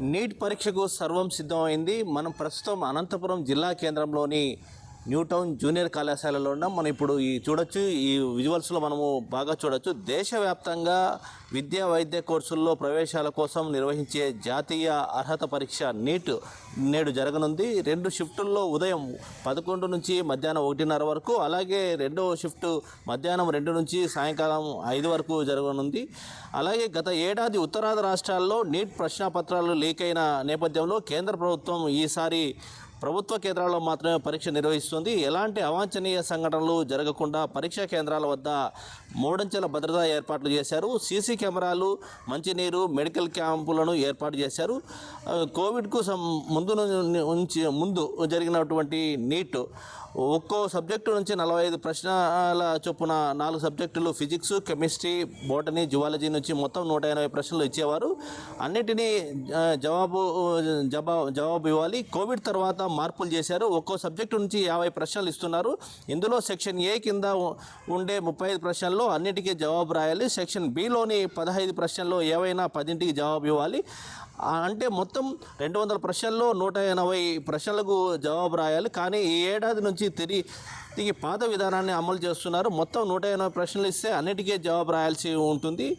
Neat పరీక్షకు సర్వం సిద్ధమైంది. మనం ప్రస్తుతం అనంతపురం జిల్లా కేంద్రంలోని న్యూ టౌన్ జూనియర్ కళాశాలలో ఉన్నాం. మనం ఇప్పుడు చూడొచ్చు, ఈ విజువల్స్లో మనము బాగా చూడొచ్చు. దేశవ్యాప్తంగా విద్యా వైద్య కోర్సుల్లో ప్రవేశాల కోసం నిర్వహించే జాతీయ అర్హత పరీక్ష నీట్ నేడు జరగనుంది. 2 షిఫ్టుల్లో ఉదయం 11 నుంచి మధ్యాహ్నం 1:30 వరకు, అలాగే రెండవ షిఫ్ట్ మధ్యాహ్నం 2 నుంచి సాయంకాలం 5 వరకు జరగనుంది. అలాగే గత ఏడాది ఉత్తరాది రాష్ట్రాల్లో నీట్ ప్రశ్నాపత్రాలు లీక్ అయిన నేపథ్యంలో కేంద్ర ప్రభుత్వం ఈసారి ప్రభుత్వ కేంద్రాల్లో మాత్రమే పరీక్ష నిర్వహిస్తుంది. ఎలాంటి అవాంఛనీయ సంఘటనలు జరగకుండా పరీక్షా కేంద్రాల వద్ద 3 అంచెల భద్రతా ఏర్పాట్లు చేశారు. సీసీ కెమెరాలు, మంచినీరు, మెడికల్ క్యాంపులను ఏర్పాటు చేశారు. కోవిడ్కు ముందు జరిగినటువంటి నీట్ ఒక్కో సబ్జెక్టు నుంచి 45 ప్రశ్నల చొప్పున 4 సబ్జెక్టులు ఫిజిక్స్, కెమిస్ట్రీ, బోటనీ, జువాలజీ నుంచి మొత్తం 180 ప్రశ్నలు ఇచ్చేవారు. అన్నిటినీ జవాబు ఇవ్వాలి. కోవిడ్ తర్వాత మార్పులు చేశారు. ఒక్కో సబ్జెక్టు నుంచి 50 ప్రశ్నలు ఇస్తున్నారు. ఇందులో సెక్షన్ ఏ కింద ఉండే 35 ప్రశ్నల్లో అన్నిటికీ జవాబు రాయాలి. సెక్షన్ బిలోని 15 ప్రశ్నల్లో ఏవైనా 10ంటికి జవాబు ఇవ్వాలి. అంటే మొత్తం 200 ప్రశ్నల్లో 180 ప్రశ్నలకు జవాబు రాయాలి. కానీ ఈ ఏడాది నుంచి తిరిగి పాత విధానాన్ని అమలు చేస్తున్నారు. మొత్తం 180 ప్రశ్నలు ఇస్తే అన్నిటికీ జవాబు రాయాల్సి ఉంటుంది.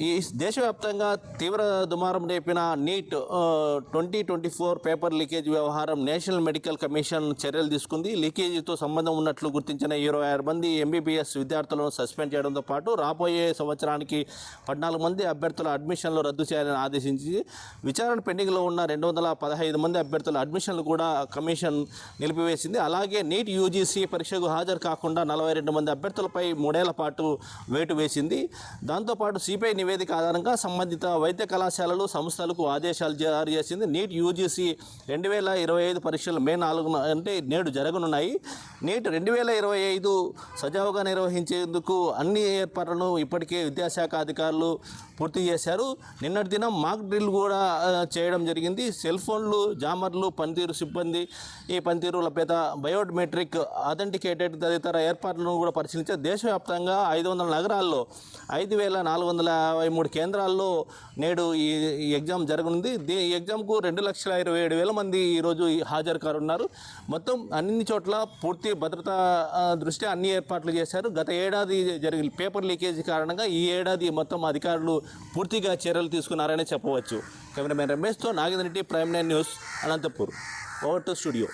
ఈ దేశవ్యాప్తంగా తీవ్ర దుమారం రేపిన నీట్ 2024 పేపర్ లీకేజ్ వ్యవహారం నేషనల్ మెడికల్ కమిషన్ చర్యలు తీసుకుంది. లీకేజీతో సంబంధం ఉన్నట్లు గుర్తించిన 26 మంది ఎంబీబీఎస్ విద్యార్థులను సస్పెండ్ చేయడంతో పాటు రాబోయే సంవత్సరానికి 14 మంది అభ్యర్థుల అడ్మిషన్లు రద్దు చేయాలని ఆదేశించి విచారణ పెండింగ్లో ఉన్న 215 మంది అభ్యర్థుల అడ్మిషన్లు కూడా కమిషన్ నిలిపివేసింది. అలాగే నీట్ యూజీసీ పరీక్షకు హాజరు కాకుండా 42 మంది అభ్యర్థులపై 3 ఏళ్ల పాటు వేటు వేసింది. దాంతోపాటు సిపిఐ నివేదిక ఆధారంగా సంబంధిత వైద్య కళాశాలలు, సంస్థలకు ఆదేశాలు జారీ చేసింది. నీట్ యూజీసీ 2025 పరీక్షలు మే 4 అంటే నేడు జరగనున్నాయి. నీట్ 2025 సజావుగా నిర్వహించేందుకు అన్ని ఏర్పాట్లను ఇప్పటికే విద్యాశాఖ అధికారులు పూర్తి చేశారు. నిన్నటి దినం మాక్ డ్రిల్ కూడా చేయడం జరిగింది. సెల్ ఫోన్లు, జామర్లు, పనితీరు సిబ్బంది ఈ పనితీరు లభ్యత, బయోమెట్రిక్ అథెంటికేటెడ్ తదితర ఏర్పాట్లను కూడా పరిశీలించారు. దేశవ్యాప్తంగా 500 నగరాల్లో 5,453 కేంద్రాల్లో నేడు ఈ ఎగ్జామ్ జరగనుంది. ఈ ఎగ్జామ్కు 2,27,000 మంది ఈరోజు హాజరు కానున్నారు. మొత్తం అన్ని చోట్ల పూర్తి భద్రతా దృష్ట్యా అన్ని ఏర్పాట్లు చేశారు. గత ఏడాది జరిగిన పేపర్ లీకేజీ కారణంగా ఈ ఏడాది మొత్తం అధికారులు పూర్తిగా చర్యలు తీసుకున్నారని చెప్పవచ్చు. కెమెరామెన్ రమేష్తో Nagendra Reddy, prime 9 news, Anantapur. Over to studio.